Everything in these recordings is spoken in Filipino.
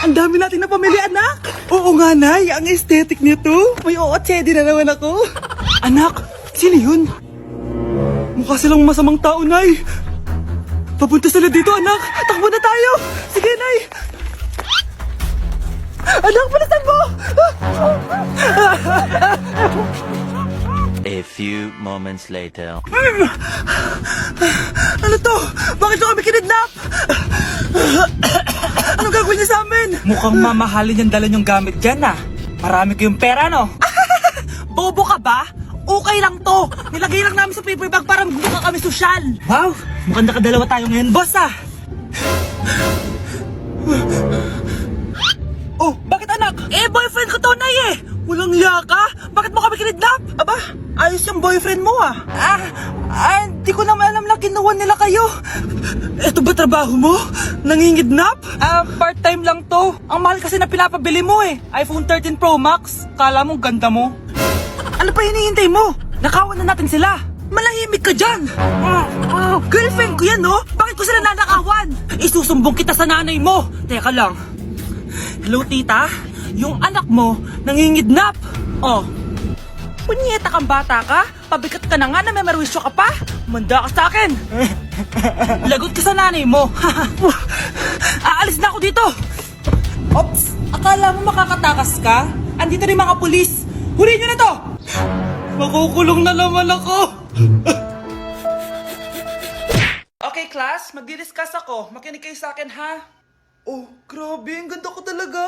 Ang dami natin na pamilya, anak! Oo nga, Nay. Ang aesthetic nito. May ootsedi na naman ako. Anak, sino yun? Mukha silang masamang tao, Nay. Papunta sila dito, anak. Takbo na tayo. Sige, Nay. Anak, palitan mo! A few moments later. Ano to? Bakit nyo kami kinidnap? Ano gagawin niya sa amin? Mukhang mamahalin yung dala yung gamit dyan ah. Marami kayong pera no? Bobo ka ba? Okay lang to. Nilagay lang namin sa paper bag para magbuka kami sosyal. Wow, mukhang nakadalawa tayo ngayon boss ah. Oh, bakit anak? Eh, boyfriend ko to, Nay eh. Walang hiya ka? Bakit mo kami kinidnap? Aba, ayos yung boyfriend mo ah. Hindi ko naman alam na kinuha nila kayo. Ito ba trabaho mo? Nangingidnap? Part-time lang to. Ang mahal kasi na pinapabili mo eh. iPhone 13 Pro Max. Kala mo ganda mo. Ano pa hinihintay mo? Nakawan na natin sila. Malahimik ka dyan. Girlfriend ko yan, no? Bakit ko sila nanakawan? Isusumbong kita sa nanay mo. Teka lang. Hello, tita? Yung anak mo nangingidnap. Oh. Punyeta kang bata ka? Pabigat ka na nga na may merwisyo ka pa? Manda ka sa akin. Lagot ka sa nanay mo. Aalis na ako dito. Ops, akala mo makakatakas ka? Andito rin mga pulis. Huli nyo na to! Makukulong na naman ako. Okay class, magdi-discuss ako. Makinig kayo sa akin ha. Oh, grabe. Ang ganda ko talaga.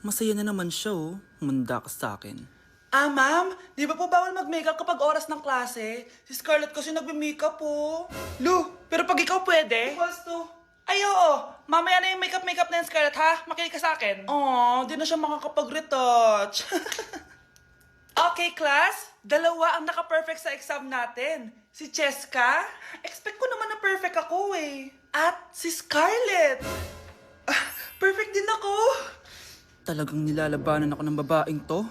Masaya na naman siya oh. Manda ka sa akin. Ma'am, di ba po bawal mag-makeup kapag oras ng klase? Si Scarlett kasi nagme-makeup po. Lu, pero pag ikaw pwede? Basto. Ay oo, mamaya na yung makeup na yung Scarlett ha. Makinig ka sa akin. Di na siya makakapag-retouch. Okay class, dalawa ang naka-perfect sa exam natin. Si Cheska, expect ko naman na perfect ako eh. At si Scarlett. Perfect din ako. Talagang nilalabanan ako ng babaeng to.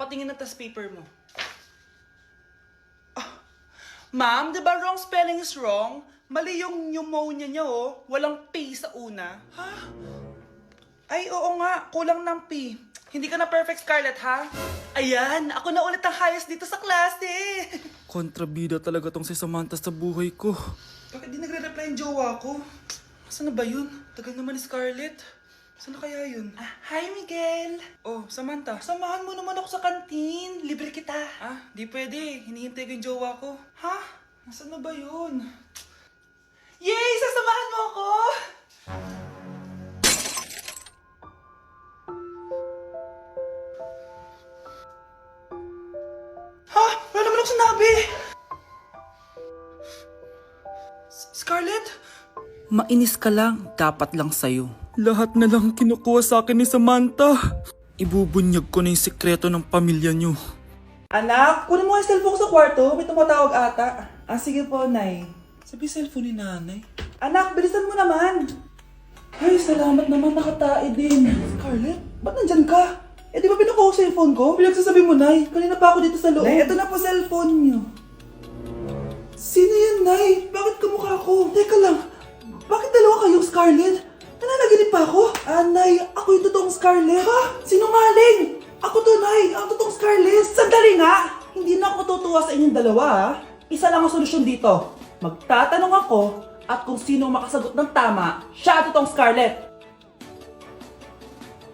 Patingin na tas paper mo. Ma'am, di ba wrong spelling is wrong? Mali yung pneumonia niya oh. Walang P sa una. Ha? Ay, oo nga. Kulang ng P. Hindi ka na perfect, Scarlett, ha? Ayan, ako na ulit ang highest dito sa klase. Kontrabida talaga tong si Samantha sa buhay ko. Bakit di nagre-reply yung jowa ko? Saan na ba yun? Tagal naman ni Scarlett. Saan na kaya yun? Hi, Miguel. Oh, Samantha, samahan mo naman ako sa kantin. Libre kita. Di pwede. Hinihintay ko yung jowa ko. Ha? Nasaan na ba yun? Yay! Sasamahan mo ako! Ha? Wala naman ako sinabi! Scarlett? Mainis ka lang, dapat lang sa'yo. Lahat na lang kinukuha sa akin ni Samantha. Ibubunyag ko na yung sikreto ng pamilya niyo. Anak, kunin mo ang cellphone ko sa kwarto. May tumatawag ata. Sige po, Nay. Sabi cellphone ni nanay. Anak, bilisan mo naman. Ay, salamat naman. Nakatae din. Scarlett, ba't nandyan ka? Di ba pinukuha ko sa cellphone ko? Pinagsasabi mo, Nay. Kanina pa ako dito sa loob. Nay, eto na po cellphone niyo. Sino yan, Nay? Bakit kamukha ko? Teka lang. Bakit dalawa kayong Scarlett? Nananaginip pa ako? Nay, ako yung totoong Scarlett. Ha? Sinungaling! Ako to, Nay. Ang totoong Scarlett. Sandali nga! Hindi na ako tutuwa sa inyong dalawa, ha? Isa lang ang solusyon dito. Magtatanong ako at kung sino makasagot ng tama, siya ang totoong Scarlett.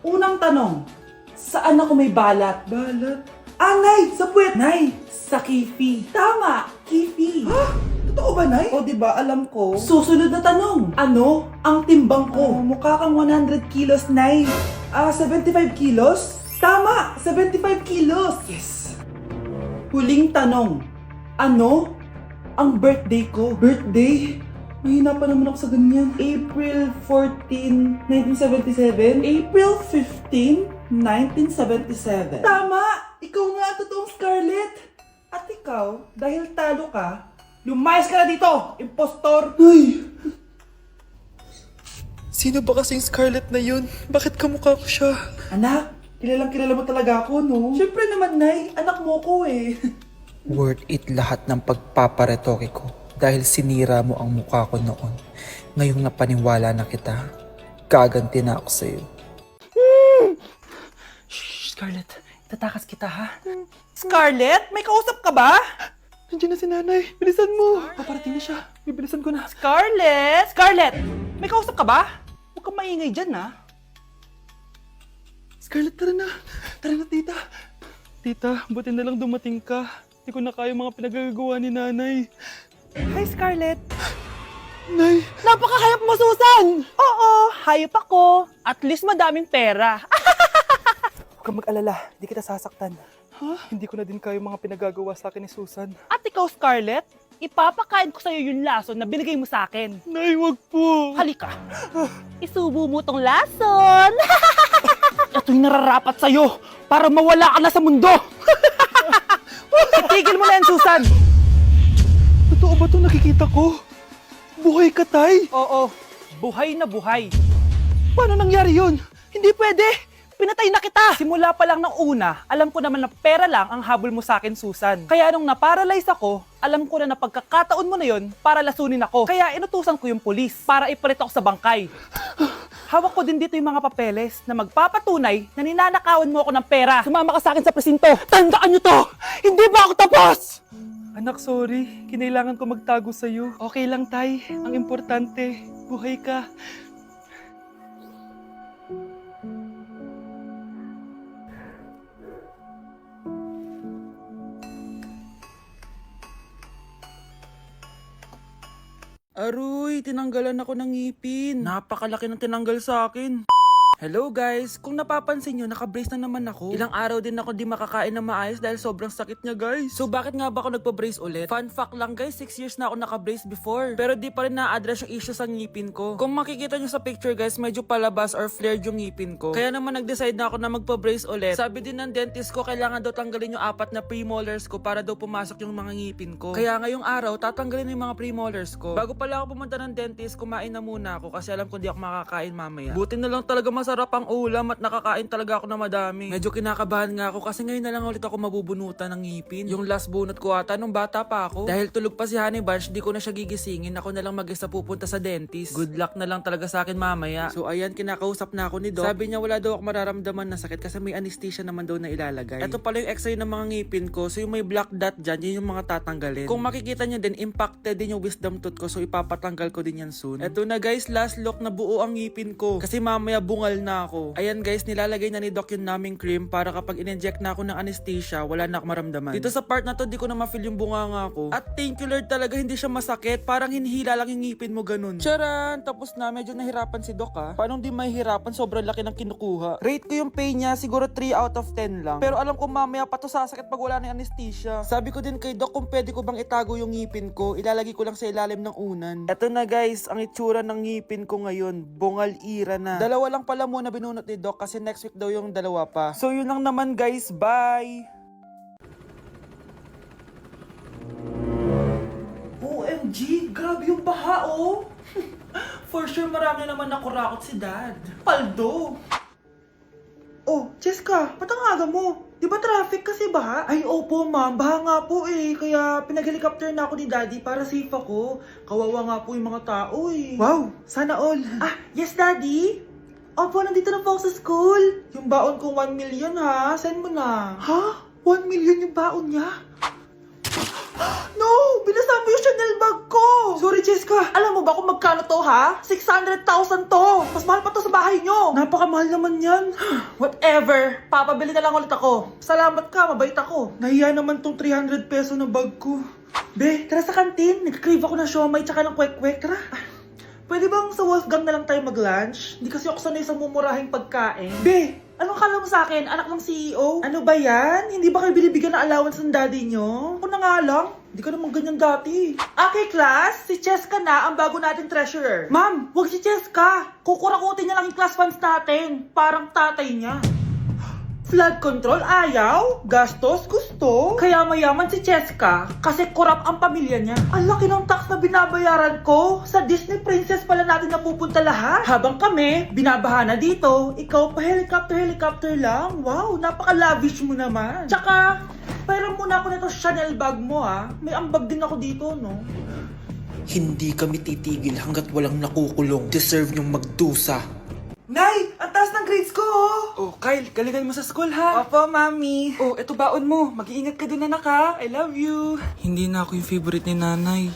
Unang tanong, saan ako may balat? Balat? Nay! Sa puwet! Nay! Sa kifi. Tama! Kifi. Ha? Totoo ba, Nay? O, diba? Alam ko. Susunod na tanong. Ano ang timbang ko? Mukha kang 100 kilos, Nay. 75 kilos? Tama! 75 kilos! Yes! Huling tanong. Ano ang birthday ko? Birthday? Mahina pa naman ako sa ganyan. April 14, 1977? April 15, 1977. Tama! Ikaw nga ang totoong Scarlett! At ikaw, dahil talo ka, lumayas ka na dito, impostor! Ay! Sino ba kasing Scarlett na yun? Bakit kamukha ko siya? Anak, kilalang kilala mo talaga ako, no? Siyempre naman, Nay. Anak mo ko eh. Worth it lahat ng pagpaparetoke ko dahil sinira mo ang mukha ko noon. Ngayong napaniwala na kita, gaganti na ako sa'yo. Shh, Scarlett. Itatakas kita, ha? Scarlett, may kausap ka ba? Nandiyan na si nanay. Bilisan mo. Paparating na siya. Bibilisan ko na. Scarlett! Scarlett! May kausap ka ba? Huwag kang maingay dyan, ha? Scarlett, tara na. Tara na, tita. Tita, buti na lang dumating ka. Hindi ko na kaya mga pinagagawa ni nanay. Hi, Scarlett. Nay, Napakahayap mo, Susan! Oo, hayop ako. At least madaming pera. huwag kang mag-alala. Hindi kita sasaktan. Ha? Hindi ko na din kaya mga pinagagawa sa akin ni Susan. At ikaw, Scarlett, ipapakain ko sa'yo yung lason na binigay mo sa akin. Nay, wag po. Halika. Isubo mo tong lason. Ito'y nararapat sa'yo para mawala ka na sa mundo. Itigil mo na yan, Susan. Totoo ba ito nakikita ko? Buhay ka, Tay. Oo, buhay na buhay. Paano nangyari yun? Hindi pwede. Pinatay na kita. Simula pa lang ng una, alam ko naman na pera lang ang habol mo sa akin, Susan. Kaya nung naparalyze ako, alam ko na pagkakataon mo na yon para lasunin ako. Kaya inutusan ko yung pulis para ipalit ako sa bangkay. Hawak ko din dito yung mga papeles na magpapatunay na ninanakawan mo ako ng pera. Sumama ka sa akin sa presinto. Tandaan nyo to! Hindi ba ako tapos? Anak, sorry. Kinailangan ko magtago sa'yo. Okay lang, Tay. Ang importante, buhay ka. Aroy, tinanggalan ako ng ngipin. Napakalaki ng tinanggal sa akin. Hello guys! Kung napapansin nyo, naka-brace na naman ako. Ilang araw din ako di makakain na maayos dahil sobrang sakit niya guys. So bakit nga ba ako nagpa-brace ulit? Fun fact lang guys, 6 years na ako naka-brace before. Pero di pa rin na-address yung issue sa ngipin ko. Kung makikita nyo sa picture guys, medyo palabas or flared yung ngipin ko. Kaya naman nag-decide na ako na magpa-brace ulit. Sabi din ng dentist ko, kailangan daw tanggalin yung 4 na premolars ko para daw pumasok yung mga ngipin ko. Kaya ngayong araw, tatanggalin yung mga premolars ko. Bago pala ako pumunta ng dentist, kumain na muna ako kasi alam ko di ako makakain mamaya. Buti na lang talaga masarap ang ulam at nakakain talaga ako na madami. Medyo kinakabahan nga ako kasi ngayon na lang ulit ako mabubunutan ng ngipin. Yung last bunot ko ata nung bata pa ako. Dahil tulog pa si Honey Bunch, di ko na siya gigisingin. Ako na lang mag-isa pupunta sa dentist. Good luck na lang talaga sa akin mamaya. So ayan, kinakausap na ako ni Doc. Sabi niya wala daw ako mararamdaman na sakit kasi may anesthesia naman daw na ilalagay. Ito pala yung x-ray ng mga ngipin ko. So yung may black dot dyan, yun yung mga tatanggalin. Kung makikita niyo din, impacted din yung wisdom tooth ko. So ipapatanggal ko din yan soon. Ito na guys, last look na buo ang ngipin ko. Kasi mamaya bungal na ako. Ayan guys, nilalagay na ni Doc yung numbing cream para kapag in-inject na ako ng anesthesia, wala na ako maramdaman. Dito sa part na to, di ko na ma-feel yung bunganga ko. At thank you Lord talaga, hindi siya masakit. Parang hinihila lang yung ngipin mo ganun. Charan! Tapos na, medyo nahirapan si Doc ha. Paano di mahihirapan? Sobrang laki ng kinukuha. Rate ko yung pain niya, siguro 3 out of 10 lang. Pero alam ko mamaya pa to sasakit pag wala na yung anesthesia. Sabi ko din kay Doc kung pwede ko bang itago yung ngipin ko, ilalagay ko lang sa ilalim ng unan. Eto na guys, ang itsura ng ngipin ko ngayon. Bungal ira na. Dalawa lang pala muna binunot ni Doc kasi next week daw yung dalawa pa. So yun lang naman guys, bye! OMG, grabe yung baha oh! For sure marami naman nakurakot si Dad. Paldo! Oh, Cheska, ba't ang aga mo? Di ba traffic kasi baha? Ay, opo ma'am, baha nga po eh. Kaya pinag-helicopter na ako ni Daddy para safe ako. Kawawa nga po yung mga tao eh. Wow, sana all. Ah, yes Daddy? Opo, nandito na po ako sa school. Yung baon kong 1 million ha, send mo na. Ha? 1 million yung baon niya? No! Binasan mo yung Chanel bag ko! Sorry, Cheska. Alam mo ba kung magkano to, ha? 600,000 to! Mas mahal pa to sa bahay nyo! Napakamahal naman yan. Whatever. Papabili na lang ulit ako. Salamat ka, mabait ako. Nahiya naman tong 300 peso na bag ko. Be, tara sa kantin. Nag-crave ako ng siomay tsaka ng kwek-kwek. Tara. Pwede bang sa Wolfgang na lang tayo mag-lunch? Hindi kasi ako sanay sa mumurahing pagkain. Be, anong kala mo sa akin? Anak ng CEO? Ano ba yan? Hindi ba kayo binibigyan ng allowance ng daddy nyo? Ako na nga lang. Hindi ka naman ganyan dati. Okay, class. Si Cheska na ang bago nating treasurer. Ma'am, wag si Cheska. Kukurakutin niya lang yung class funds natin. Parang tatay niya. Flood control, ayaw. Gastos, gusto. Kaya mayaman si Cheska kasi korap ang pamilya niya. Ang laki ng tax na binabayaran ko. Sa Disney Princess pala natin napupunta lahat. Habang kami, binabaha na dito. Ikaw pa helicopter lang. Wow, napaka-lavish mo naman. Tsaka, pairam muna ako nito Chanel bag mo ha. May ambag din ako dito, no? Hindi kami titigil hanggat walang nakukulong. Deserve niyong magdusa. Nay, ang taas ng grades ko, oh! Oh, Kyle, galingan mo sa school, ha? Opo, Mami. Oh, eto baon mo. Mag-iingat ka dun, anak, ha? I love you. Hindi na ako yung favorite ni Nanay.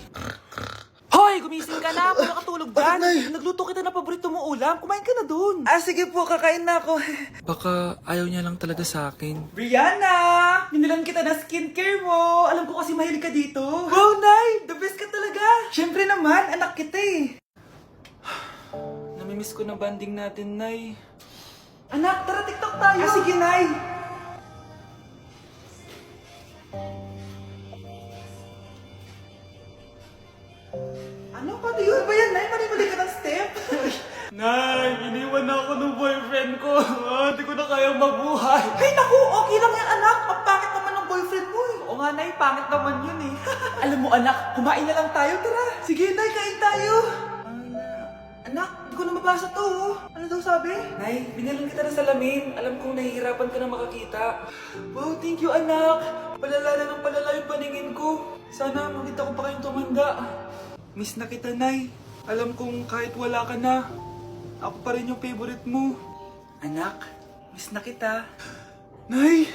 Hoy, gumising ka na. Puro katulog dyan. Nagluto kita na paborito mo ulam. Kumain ka na dun. Ah, sige po. Kakain na ako. Baka ayaw niya lang talaga sa akin. Brianna! Binilan kita na skincare mo. Alam ko kasi mahilig ka dito. Wow, Nay! The best ka talaga. Siyempre naman, anak kita eh. Namimiss ko na banding natin, Nay. Anak, tara TikTok tayo. Ah, sige, Nay. Ano? Paano yun ba yan, Nay? Mali ka ng step? Nay, iniwan na ako ng boyfriend ko. Hindi ko na kayang mabuhay. Ay, naku, okay lang yan, anak. Ang pangit naman ng boyfriend mo eh. Oo nga, Nay, pangit naman yun eh. Alam mo, anak, kumain na lang tayo, tara. Sige, Nay, kain tayo. Anak, hindi ko na mabasa to, oh. Ano daw sabi? Nay, binilan kita ng salamin. Alam kong nahihirapan ka na makakita. Wow, thank you, anak. Palala na ng palala yung paningin ko. Sana makita ko pa kayong tumanda. Miss na kita, Nay. Alam kong kahit wala ka na, ako pa rin yung favorite mo. Anak, miss na kita. Nay,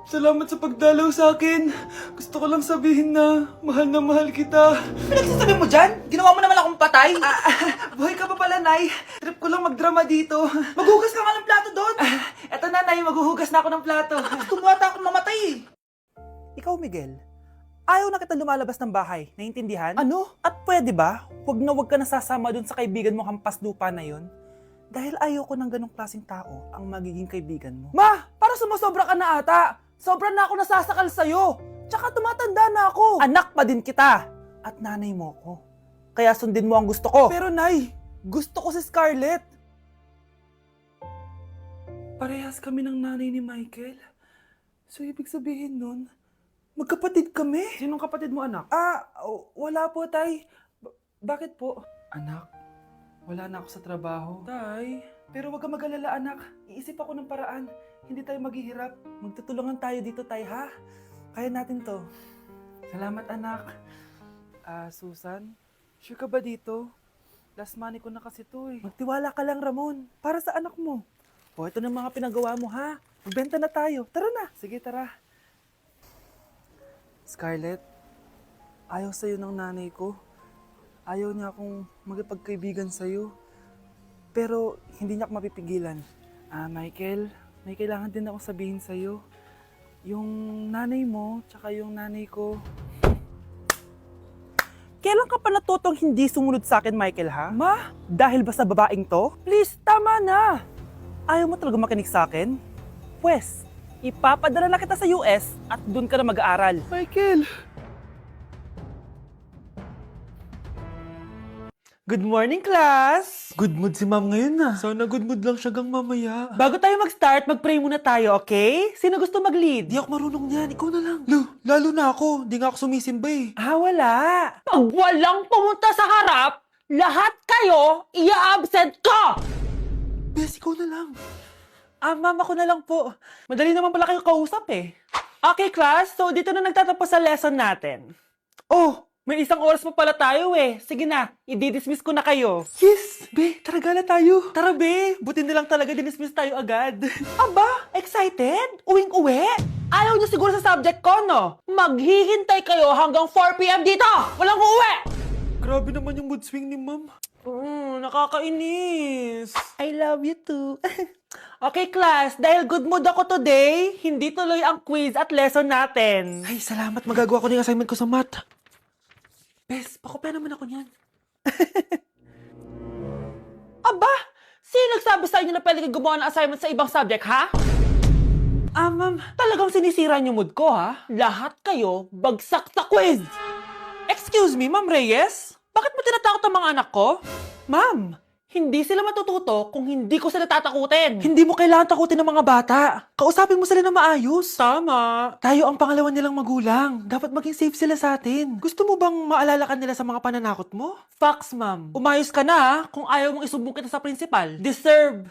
salamat sa pagdalaw sa akin. Gusto ko lang sabihin na mahal kita. Pinagsasabi mo dyan? Ginawa mo naman akong patay. Buhay ka pa pala, Nay. Trip ko lang magdrama dito. Maghugas ka nga ng plato doon. Eto na, Nay. Maghuhugas na ako ng plato. Gusto mo ata akong mamatay. Ikaw, Miguel. Ayaw na kita lumalabas ng bahay. Naiintindihan? Ano? At pwede ba? Huwag ka nasasama dun sa kaibigan mo hampas lupa na yon. Dahil ayaw ko ng ganong klaseng tao ang magiging kaibigan mo. Ma! Para sumasobra ka na ata! Sobra na ako nasasakal sa'yo! Tsaka tumatanda na ako! Anak pa din kita! At nanay mo ko. Kaya sundin mo ang gusto ko. Pero Nay, gusto ko si Scarlett. Parehas kami ng nanay ni Michael. So ibig sabihin nun, magkapatid kami? Sinong kapatid mo, anak? Wala po, Tay. Bakit po? Anak, wala na ako sa trabaho. Tay, pero wag ka mag-alala, anak. Iisip ako ng paraan. Hindi tayo maghihirap. Magtutulungan tayo dito, Tay, ha? Kaya natin to. Salamat, anak. Susan, sure ka ba dito? Last money ko na kasi to, eh. Magtiwala ka lang, Ramon. Para sa anak mo. O, ito na mga pinagawa mo, ha? Magbenta na tayo. Tara na. Sige, tara. Scarlett, ayaw sa'yo ng nanay ko. Ayaw niya akong magipagkaibigan sa'yo. Pero hindi niya ako mapipigilan. Michael, may kailangan din ako sabihin sa'yo. Yung nanay mo, tsaka yung nanay ko. Kailan ka pa natutong hindi sumunod sa akin, Michael, ha? Ma, dahil ba sa babaeng to? Please, tama na! Ayaw mo talaga makinig sa akin? Pwes, ipapadala na kita sa US at doon ka na mag-aaral. Michael! Good morning, class! Good mood si ma'am ngayon na. Sana good mood lang siya gang mamaya. Bago tayo mag-start, mag-pray muna tayo, okay? Sino gusto mag-lead? Di ako marunong niyan, ikaw na lang. Lalo na ako, di nga ako sumisimba eh. Wala. Pag walang pumunta sa harap, lahat kayo ia-absent ko! Bes, ikaw na lang. Ma'am, ako na lang po. Madali naman pala kayo kausap eh. Okay, class. So, dito na nagtatapos sa lesson natin. Oh, may isang oras pa pala tayo eh. Sige na, i-dismiss ko na kayo. Yes! Be, tara gala tayo. Tara, be. Buti na lang talaga dinismiss tayo agad. Aba, excited? Uwing-uwi? Ayaw niyo siguro sa subject ko, no? Maghihintay kayo hanggang 4 p.m. dito! Walang uuwi! Grabe naman yung mood swing ni ma'am. Nakakainis. I love you too. Okay, class. Dahil good mood ako today, hindi tuloy ang quiz at lesson natin. Ay, salamat. Magagawa ko na yung assignment ko sa math. Bes, pakopya naman ako niyan. Aba! Sino nagsabi sa inyo na pwede kayo gumawa ng assignment sa ibang subject, ha? Ma'am. Talagang sinisira niyo mood ko, ha? Lahat kayo bagsak sa quiz! Excuse me, Ma'am Reyes? Bakit mo tinatakot ang mga anak ko? Ma'am, hindi sila matututo kung hindi ko sila tatakutin. Hindi mo kailangan takutin ng mga bata. Kausapin mo sila na maayos. Tama. Tayo ang pangalawa nilang magulang. Dapat maging safe sila sa atin. Gusto mo bang maalala ka nila sa mga pananakot mo? Facts, ma'am. Umayos ka na, ha? Kung ayaw mong isumbong kita sa principal. Deserve.